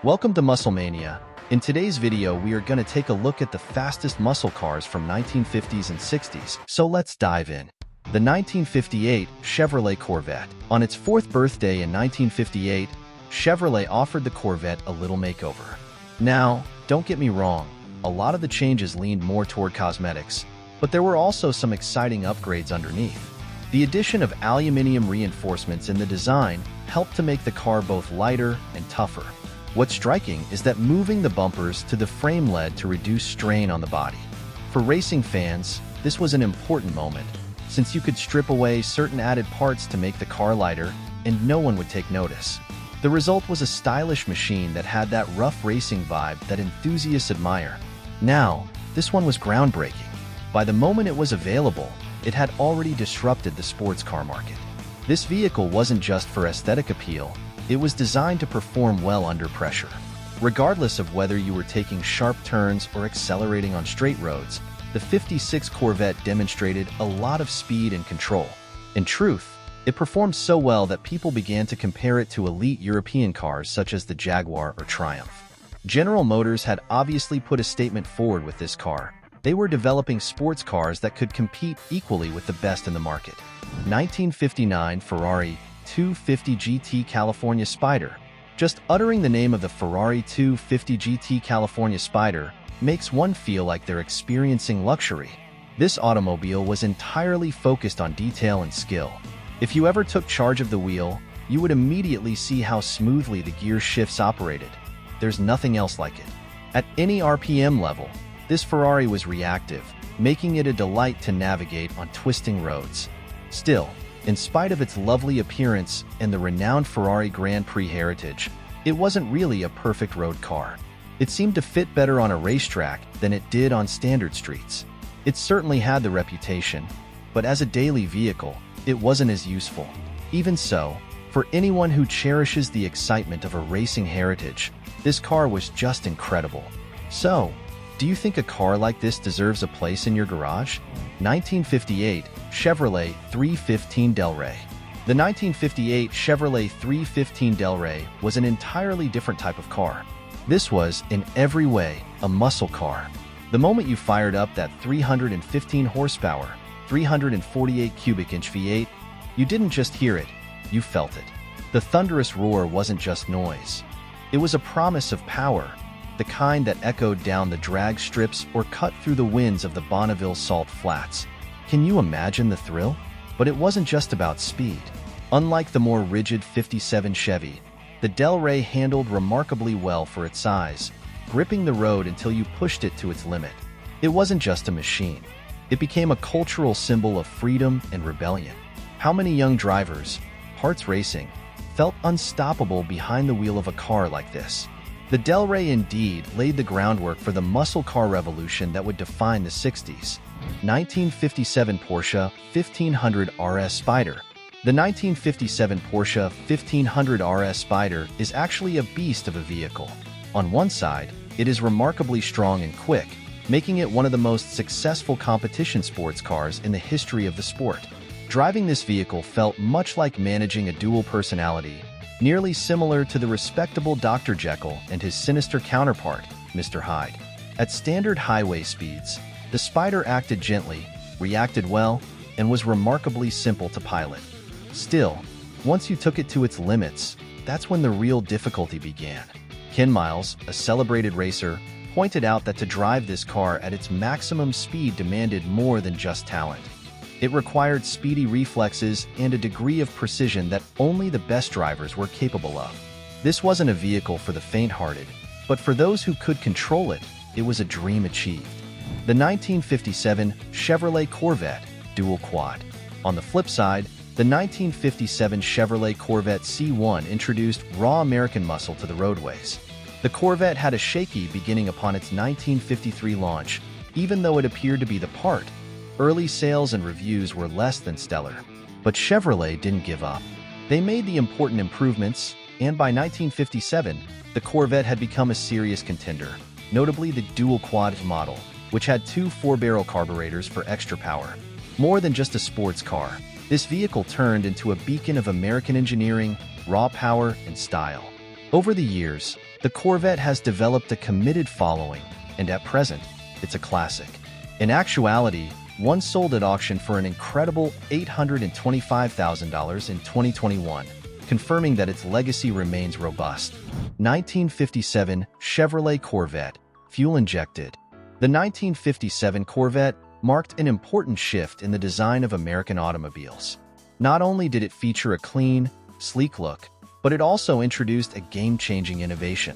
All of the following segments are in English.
Welcome to Muscle Mania. In today's video, we are going to take a look at the fastest muscle cars from 1950s and 60s, so let's dive in. The 1958 Chevrolet Corvette. On its 4th birthday in 1958, Chevrolet offered the Corvette a little makeover. Now, don't get me wrong, a lot of the changes leaned more toward cosmetics, but there were also some exciting upgrades underneath. The addition of aluminum reinforcements in the design helped to make the car both lighter and tougher. What's striking is that moving the bumpers to the frame led to reduce strain on the body. For racing fans, this was an important moment, since you could strip away certain added parts to make the car lighter, and no one would take notice. The result was a stylish machine that had that rough racing vibe that enthusiasts admire. Now, this one was groundbreaking. By the moment it was available, it had already disrupted the sports car market. This vehicle wasn't just for aesthetic appeal, it was designed to perform well under pressure. Regardless of whether you were taking sharp turns or accelerating on straight roads, the 56 Corvette demonstrated a lot of speed and control. In truth, it performed so well that people began to compare it to elite European cars such as the Jaguar or Triumph. General Motors had obviously put a statement forward with this car. They were developing sports cars that could compete equally with the best in the market. 1959 Ferrari 250 GT California Spider. Just uttering the name of the Ferrari 250 GT California Spider makes one feel like they're experiencing luxury. This automobile was entirely focused on detail and skill. If you ever took charge of the wheel, you would immediately see how smoothly the gear shifts operated. There's nothing else like it. At any RPM level, this Ferrari was reactive, making it a delight to navigate on twisting roads. Still, in spite of its lovely appearance and the renowned Ferrari Grand Prix heritage, it wasn't really a perfect road car. It seemed to fit better on a racetrack than it did on standard streets. It certainly had the reputation, but as a daily vehicle, it wasn't as useful. Even so, for anyone who cherishes the excitement of a racing heritage, this car was just incredible. So, do you think a car like this deserves a place in your garage? 1958 Chevrolet 315 Del Rey. The 1958 Chevrolet 315 Del Rey was an entirely different type of car. This was, in every way, a muscle car. The moment you fired up that 315 horsepower, 348 cubic inch V8, you didn't just hear it, you felt it. The thunderous roar wasn't just noise. It was a promise of power, the kind that echoed down the drag strips or cut through the winds of the Bonneville Salt Flats. Can you imagine the thrill? But it wasn't just about speed. Unlike the more rigid 57 Chevy, the Del Rey handled remarkably well for its size, gripping the road until you pushed it to its limit. It wasn't just a machine. It became a cultural symbol of freedom and rebellion. How many young drivers, hearts racing, felt unstoppable behind the wheel of a car like this? The Del Rey indeed laid the groundwork for the muscle car revolution that would define the 60s. 1957 Porsche 1500 RS Spider. The 1957 Porsche 1500 RS Spider is actually a beast of a vehicle. On one side, it is remarkably strong and quick, making it one of the most successful competition sports cars in the history of the sport. Driving this vehicle felt much like managing a dual personality, nearly similar to the respectable Dr. Jekyll and his sinister counterpart, Mr. Hyde. At standard highway speeds, the Spider acted gently, reacted well, and was remarkably simple to pilot. Still, once you took it to its limits, that's when the real difficulty began. Ken Miles, a celebrated racer, pointed out that to drive this car at its maximum speed demanded more than just talent. It required speedy reflexes and a degree of precision that only the best drivers were capable of. This wasn't a vehicle for the faint-hearted, but for those who could control it, it was a dream achieved. The 1957 Chevrolet Corvette Dual Quad. On the flip side, the 1957 Chevrolet Corvette C1 introduced raw American muscle to the roadways. The Corvette had a shaky beginning upon its 1953 launch, even though it appeared to be the part. Early sales and reviews were less than stellar, but Chevrolet didn't give up. They made the important improvements, and by 1957, the Corvette had become a serious contender, notably the dual quad model, which had 2 4-barrel carburetors for extra power. More than just a sports car, this vehicle turned into a beacon of American engineering, raw power, and style. Over the years, The Corvette has developed a committed following, and at present, it's a classic. In actuality, one sold at auction for an incredible $825,000 in 2021, confirming that its legacy remains robust. 1957 Chevrolet Corvette, fuel-injected. The 1957 Corvette marked an important shift in the design of American automobiles. Not only did it feature a clean, sleek look, but it also introduced a game-changing innovation: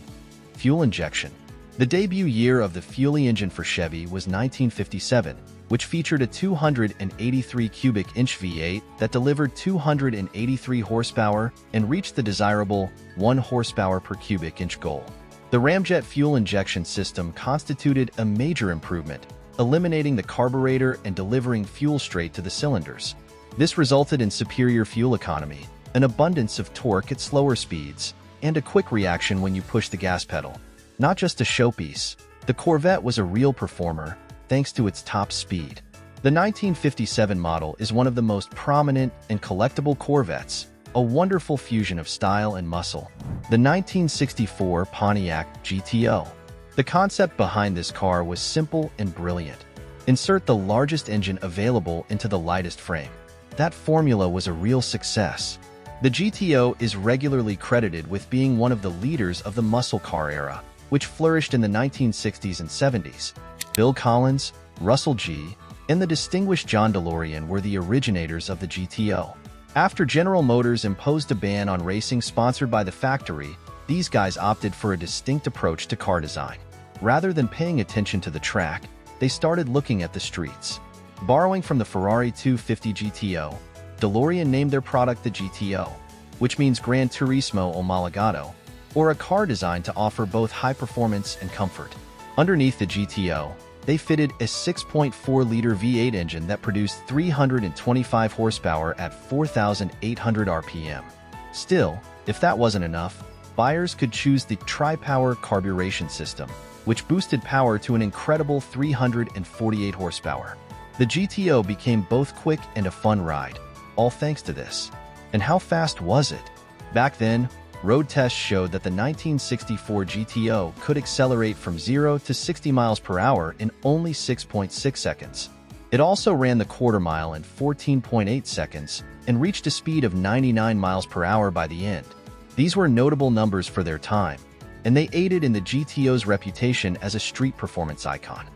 fuel injection. The debut year of the Fuelie engine for Chevy was 1957, which featured a 283 cubic inch V8 that delivered 283 horsepower and reached the desirable 1 horsepower per cubic inch goal. The ramjet fuel injection system constituted a major improvement, eliminating the carburetor and delivering fuel straight to the cylinders. This resulted in superior fuel economy, an abundance of torque at slower speeds, and a quick reaction when you push the gas pedal. Not just a showpiece, the Corvette was a real performer, thanks to its top speed. The 1957 model is one of the most prominent and collectible Corvettes, a wonderful fusion of style and muscle. The 1964 Pontiac GTO. The concept behind this car was simple and brilliant. Insert the largest engine available into the lightest frame. That formula was a real success. The GTO is regularly credited with being one of the leaders of the muscle car era, which flourished in the 1960s and 70s. Bill Collins, Russell G., and the distinguished John DeLorean were the originators of the GTO. After General Motors imposed a ban on racing sponsored by the factory, these guys opted for a distinct approach to car design. Rather than paying attention to the track, they started looking at the streets. Borrowing from the Ferrari 250 GTO, DeLorean named their product the GTO, which means Gran Turismo Omologado, or a car designed to offer both high performance and comfort. Underneath the GTO, they fitted a 6.4-liter V8 engine that produced 325 horsepower at 4,800 RPM. Still, if that wasn't enough, buyers could choose the Tri-Power carburation system, which boosted power to an incredible 348 horsepower. The GTO became both quick and a fun ride, all thanks to this. And how fast was it? Back then, road tests showed that the 1964 GTO could accelerate from 0 to 60 miles per hour in only 6.6 seconds. It also ran the quarter mile in 14.8 seconds and reached a speed of 99 miles per hour by the end. These were notable numbers for their time, and they aided in the GTO's reputation as a street performance icon.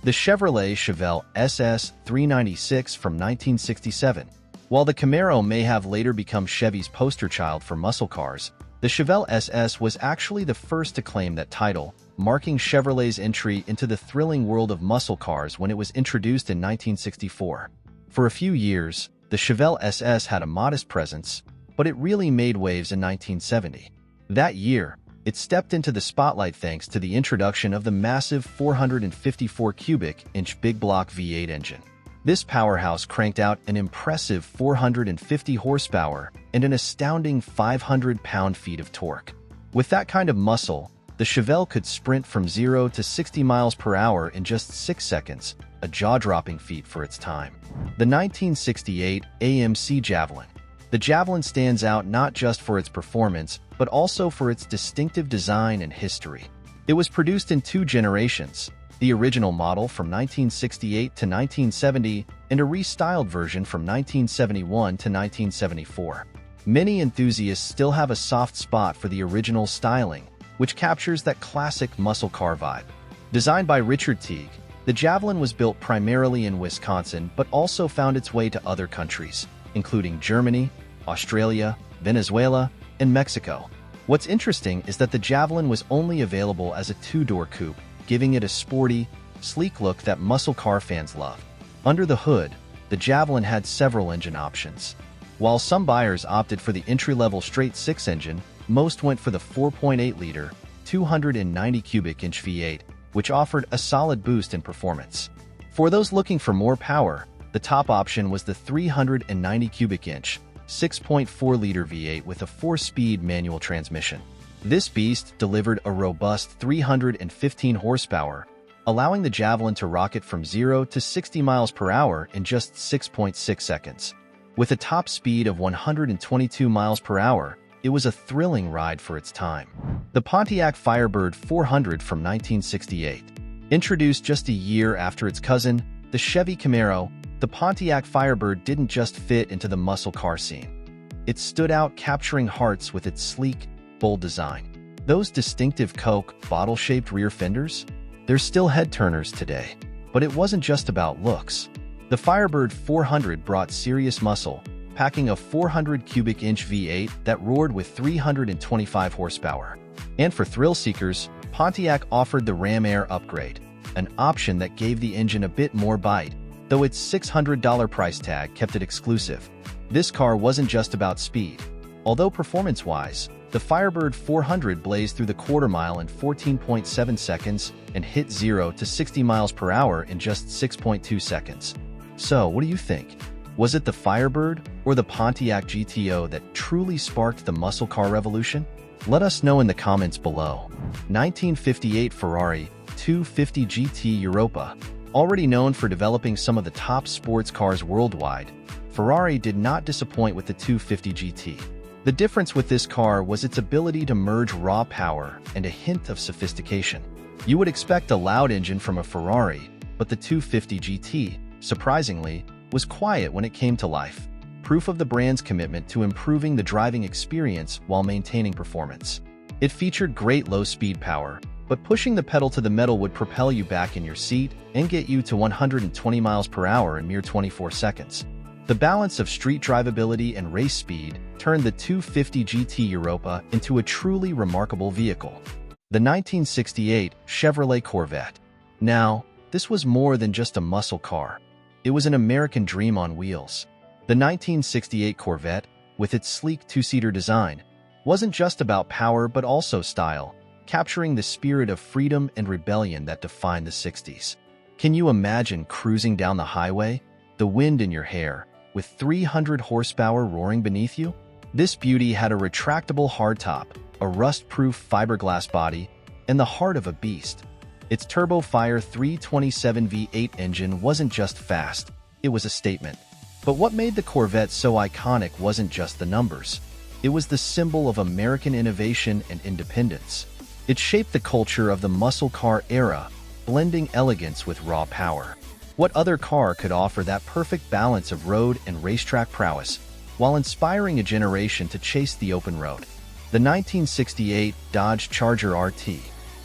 The Chevrolet Chevelle SS 396 from 1967. While the Camaro may have later become Chevy's poster child for muscle cars, the Chevelle SS was actually the first to claim that title, marking Chevrolet's entry into the thrilling world of muscle cars when it was introduced in 1964. For a few years, the Chevelle SS had a modest presence, but it really made waves in 1970. That year, it stepped into the spotlight thanks to the introduction of the massive 454 cubic inch big block V8 engine. This powerhouse cranked out an impressive 450 horsepower and an astounding 500 pound-feet of torque. With that kind of muscle, the Chevelle could sprint from 0 to 60 miles per hour in just 6 seconds, a jaw-dropping feat for its time. The 1968 AMC Javelin. The Javelin stands out not just for its performance, but also for its distinctive design and history. It was produced in 2 generations, the original model from 1968 to 1970 and a restyled version from 1971 to 1974. Many enthusiasts still have a soft spot for the original styling, which captures that classic muscle car vibe. Designed by Richard Teague, the Javelin was built primarily in Wisconsin but also found its way to other countries, including Germany, Australia, Venezuela, and Mexico. What's interesting is that the Javelin was only available as a 2-door coupe, giving it a sporty, sleek look that muscle car fans love. Under the hood, the Javelin had several engine options. While some buyers opted for the entry-level straight-six engine, most went for the 4.8-liter, 290 cubic inch V8, which offered a solid boost in performance. For those looking for more power, the top option was the 390 cubic inch, 6.4-liter V8 with a 4-speed manual transmission. This beast delivered a robust 315 horsepower, allowing the Javelin to rocket from 0 to 60 miles per hour in just 6.6 seconds. With a top speed of 122 miles per hour, It was a thrilling ride for its time. The Pontiac Firebird 400 from 1968. Introduced just a year after its cousin, the Chevy Camaro, the Pontiac Firebird didn't just fit into the muscle car scene. It stood out, capturing hearts with its sleek, bold design. Those distinctive Coke, bottle-shaped rear fenders? They're still head-turners today. But it wasn't just about looks. The Firebird 400 brought serious muscle, packing a 400 cubic inch V8 that roared with 325 horsepower. And for thrill seekers, Pontiac offered the Ram Air upgrade, an option that gave the engine a bit more bite, though its $600 price tag kept it exclusive. This car wasn't just about speed. Although performance-wise, the Firebird 400 blazed through the quarter-mile in 14.7 seconds and hit 0 to 60 miles per hour in just 6.2 seconds. So, what do you think? Was it the Firebird or the Pontiac GTO that truly sparked the muscle car revolution? Let us know in the comments below. 1958 Ferrari 250 GT Europa. Already known for developing some of the top sports cars worldwide, Ferrari did not disappoint with the 250 GT. The difference with this car was its ability to merge raw power and a hint of sophistication. You would expect a loud engine from a Ferrari, but the 250 GT, surprisingly, was quiet when it came to life, proof of the brand's commitment to improving the driving experience while maintaining performance. It featured great low-speed power, but pushing the pedal to the metal would propel you back in your seat and get you to 120 miles per hour in mere 24 seconds. The balance of street drivability and race speed turned the 250 GT Europa into a truly remarkable vehicle. The 1968 Chevrolet Corvette. Now, this was more than just a muscle car. It was an American dream on wheels. The 1968 Corvette, with its sleek two-seater design, wasn't just about power but also style, capturing the spirit of freedom and rebellion that defined the 60s. Can you imagine cruising down the highway, the wind in your hair, with 300 horsepower roaring beneath you? This beauty had a retractable hardtop, a rust-proof fiberglass body, and the heart of a beast. Its turbo-fire 327 V8 engine wasn't just fast, it was a statement. But what made the Corvette so iconic wasn't just the numbers. It was the symbol of American innovation and independence. It shaped the culture of the muscle car era, blending elegance with raw power. What other car could offer that perfect balance of road and racetrack prowess, while inspiring a generation to chase the open road? The 1968 Dodge Charger RT.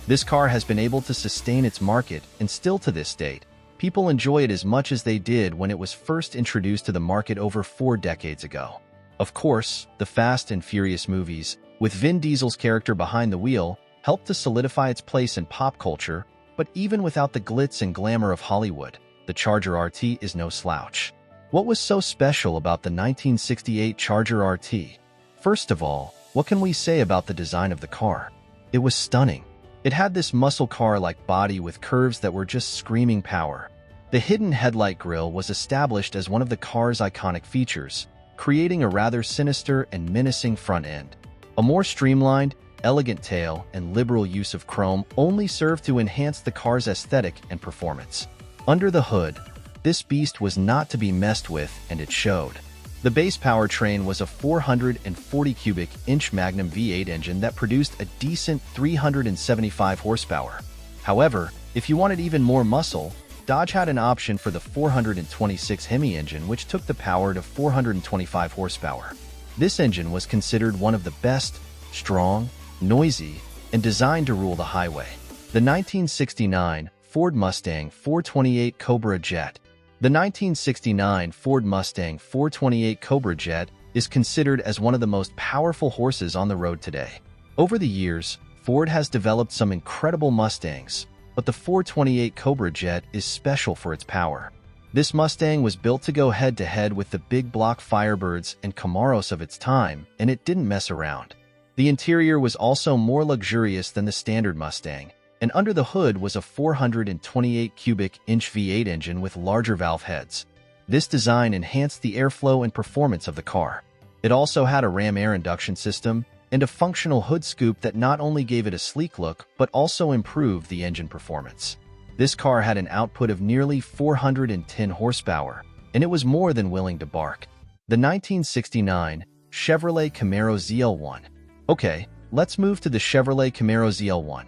This car has been able to sustain its market, and still to this date, people enjoy it as much as they did when it was first introduced to the market over 4 decades ago. Of course, the Fast and Furious movies, with Vin Diesel's character behind the wheel, helped to solidify its place in pop culture, but even without the glitz and glamour of Hollywood, the Charger RT is no slouch. What was so special about the 1968 Charger RT? First of all, what can we say about the design of the car? It was stunning. It had this muscle car-like body with curves that were just screaming power. The hidden headlight grille was established as one of the car's iconic features, creating a rather sinister and menacing front end. A more streamlined, elegant tail and liberal use of chrome only served to enhance the car's aesthetic and performance. Under the hood, this beast was not to be messed with, and it showed. The base powertrain was a 440 cubic inch Magnum V8 engine that produced a decent 375 horsepower. However, if you wanted even more muscle, Dodge had an option for the 426 Hemi engine, which took the power to 425 horsepower. This engine was considered one of the best, strong, noisy, and designed to rule the highway. The 1969 Ford Mustang 428 Cobra Jet. The 1969 Ford Mustang 428 Cobra Jet is considered as one of the most powerful horses on the road today. Over the years, Ford has developed some incredible Mustangs, but the 428 Cobra Jet is special for its power. This Mustang was built to go head-to-head with the big block Firebirds and Camaros of its time, and it didn't mess around. The interior was also more luxurious than the standard Mustang, and under the hood was a 428 cubic inch V8 engine with larger valve heads. This design enhanced the airflow and performance of the car. It also had a Ram Air induction system and a functional hood scoop that not only gave it a sleek look but also improved the engine performance. This car had an output of nearly 410 horsepower, and it was more than willing to bark. The 1969 Chevrolet Camaro ZL1. Okay, let's move to the Chevrolet Camaro ZL1,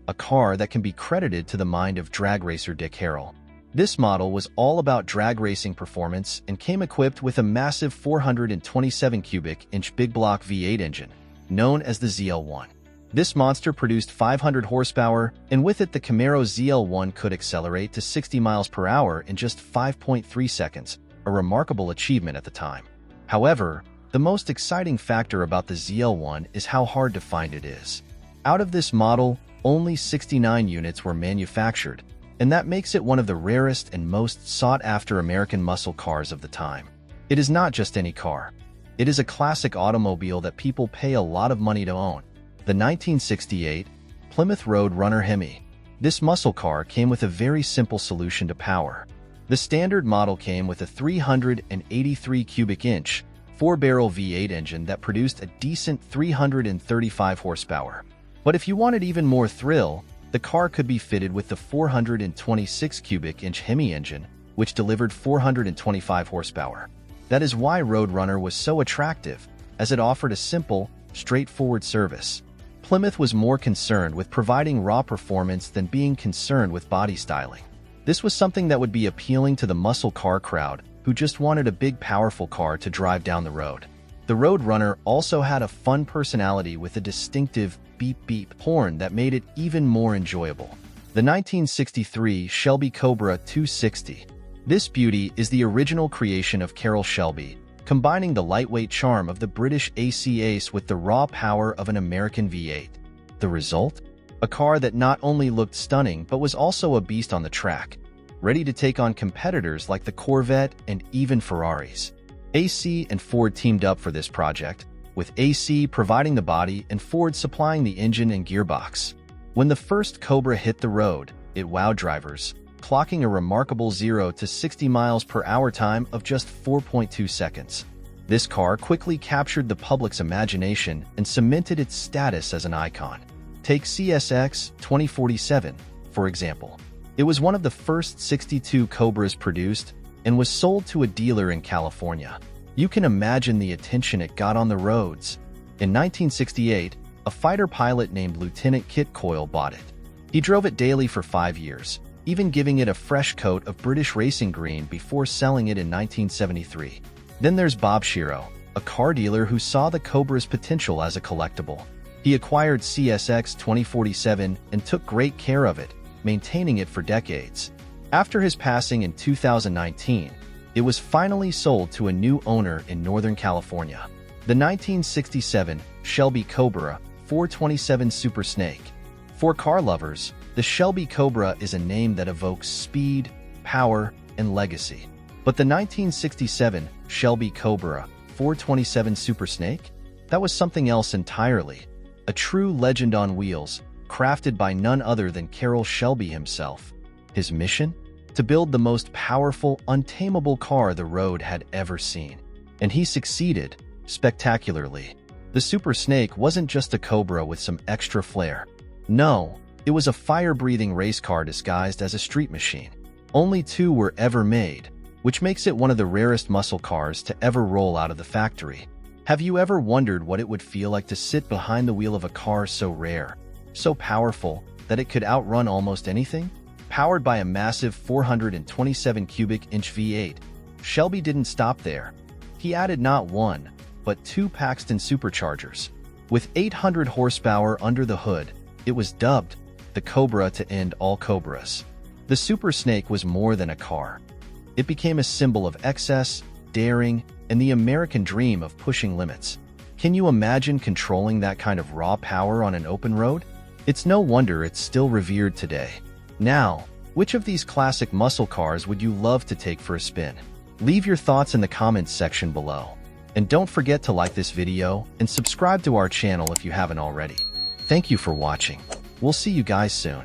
a car that can be credited to the mind of drag racer Dick Harrell. This model was all about drag racing performance and came equipped with a massive 427 cubic inch big block V8 engine, known as the ZL1. This monster produced 500 horsepower, and with it the Camaro ZL1 could accelerate to 60 miles per hour in just 5.3 seconds, a remarkable achievement at the time. However, the most exciting factor about the ZL1 is how hard to find it is. Out of this model, only 69 units were manufactured, and that makes it one of the rarest and most sought-after American muscle cars of the time. It is not just any car. It is a classic automobile that people pay a lot of money to own. The 1968 Plymouth Road Runner Hemi. This muscle car came with a very simple solution to power. The standard model came with a 383 cubic inch, 4-barrel V8 engine that produced a decent 335 horsepower. But if you wanted even more thrill, the car could be fitted with the 426 cubic inch Hemi engine, which delivered 425 horsepower. That is why Roadrunner was so attractive, as it offered a simple, straightforward service. Plymouth was more concerned with providing raw performance than being concerned with body styling. This was something that would be appealing to the muscle car crowd who just wanted a big, powerful car to drive down the road. The Roadrunner also had a fun personality with a distinctive beep-beep horn that made it even more enjoyable. The 1963 Shelby Cobra 260. This beauty is the original creation of Carroll Shelby, combining the lightweight charm of the British AC Ace with the raw power of an American V8. The result? A car that not only looked stunning but was also a beast on the track, ready to take on competitors like the Corvette and even Ferraris. AC and Ford teamed up for this project, with AC providing the body and Ford supplying the engine and gearbox. When the first Cobra hit the road, it wowed drivers, clocking a remarkable 0 to 60 miles per hour time of just 4.2 seconds. This car quickly captured the public's imagination and cemented its status as an icon. Take CSX 2047, for example. It was one of the first 62 Cobras produced and was sold to a dealer in California. You can imagine the attention it got on the roads. In 1968, a fighter pilot named Lieutenant Kit Coyle bought it. He drove it daily for 5 years, even giving it a fresh coat of British racing green before selling it in 1973. Then there's Bob Shiro, a car dealer who saw the Cobra's potential as a collectible. He acquired CSX 2047 and took great care of it, maintaining it for decades. After his passing in 2019, it was finally sold to a new owner in Northern California. The 1967 Shelby Cobra 427 Super Snake. For car lovers, the Shelby Cobra is a name that evokes speed, power, and legacy. But the 1967 Shelby Cobra 427 Super Snake? That was something else entirely. A true legend on wheels, crafted by none other than Carroll Shelby himself. His mission? To build the most powerful, untamable car the road had ever seen. And he succeeded, spectacularly. The Super Snake wasn't just a Cobra with some extra flair. No, it was a fire-breathing race car disguised as a street machine. Only 2 were ever made, which makes it one of the rarest muscle cars to ever roll out of the factory. Have you ever wondered what it would feel like to sit behind the wheel of a car so rare, so powerful, that it could outrun almost anything? Powered by a massive 427 cubic inch V8, Shelby didn't stop there. He added not 1, but 2 Paxton superchargers. With 800 horsepower under the hood, it was dubbed the Cobra to end all Cobras. The Super Snake was more than a car. It became a symbol of excess, daring, and the American dream of pushing limits. Can you imagine controlling that kind of raw power on an open road? It's no wonder it's still revered today. Now, which of these classic muscle cars would you love to take for a spin? Leave your thoughts in the comments section below. And don't forget to like this video and subscribe to our channel if you haven't already. Thank you for watching. We'll see you guys soon.